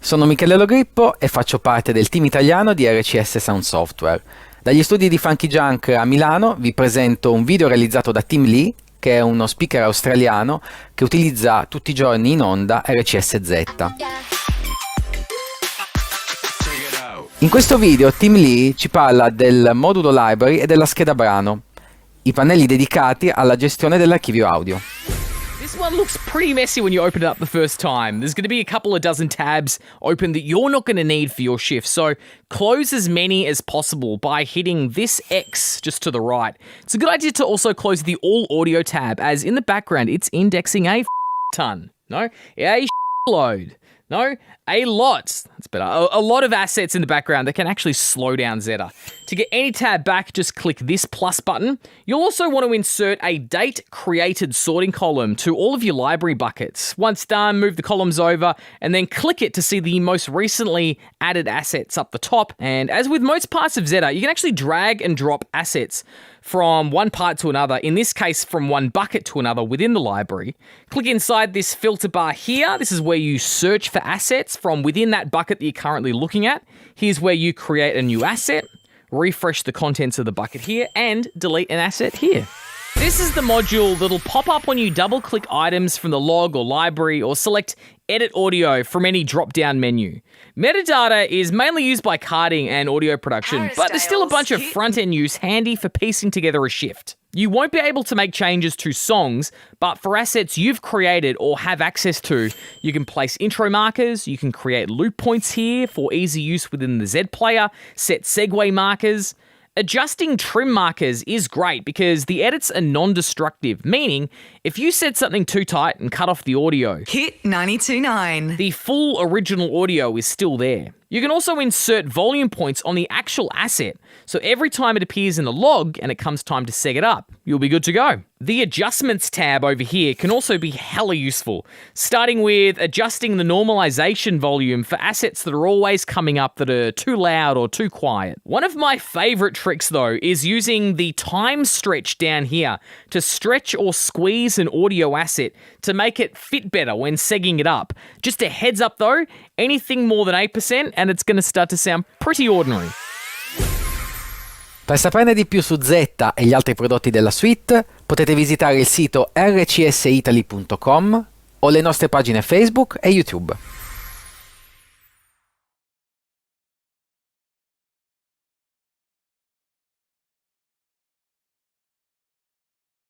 Sono Michele Logrippo e faccio parte del team italiano di RCS Sound Software. Dagli studi di Funky Junk a Milano vi presento un video realizzato da Tim Lee, che è uno speaker australiano che utilizza tutti i giorni in onda RCS Zetta. In questo video Tim Lee ci parla del modulo library e della scheda brano, i pannelli dedicati alla gestione dell'archivio audio. This one looks pretty messy when you open it up the first time. There's going to be a couple of dozen tabs open that you're not going to need for your shift, so close as many as possible by hitting this X just to the right. It's a good idea to also close the All Audio tab, as in the background it's indexing a ton. No? A load. No, a lot. That's better. A lot of assets in the background that can actually slow down Zetta. To get any tab back, just click this plus button. You'll also want to insert a date created sorting column to all of your library buckets. Once done, move the columns over and then click it to see the most recently added assets up the top. And as with most parts of Zetta, you can actually drag and drop assets from one part to another, in this case from one bucket to another within the library. Click inside this filter bar here. This is where you search for assets from within that bucket that you're currently looking at. Here's where you create a new asset, refresh the contents of the bucket here, and delete an asset here. This is the module that'll pop up when you double-click items from the log or library or select Edit Audio from any drop-down menu. Metadata is mainly used by carding and audio production, but there's still a bunch of front-end use handy for piecing together a shift. You won't be able to make changes to songs, but for assets you've created or have access to, you can place intro markers, you can create loop points here for easy use within the Z player, set segue markers. Adjusting trim markers is great because the edits are non-destructive, meaning if you set something too tight and cut off the audio, hit 92.9. The full original audio is still there. You can also insert volume points on the actual asset, so every time it appears in the log and it comes time to seg it up, you'll be good to go. The Adjustments tab over here can also be hella useful, starting with adjusting the normalization volume for assets that are always coming up that are too loud or too quiet. One of my favorite tricks though is using the time stretch down here to stretch or squeeze an audio asset to make it fit better when segging it up. Just a heads up though, anything more than 8% and it's going to start to sound pretty ordinary. Per saperne di più su Zetta e gli altri prodotti della suite, potete visitare il sito rcsitali.com o le nostre pagine Facebook e YouTube.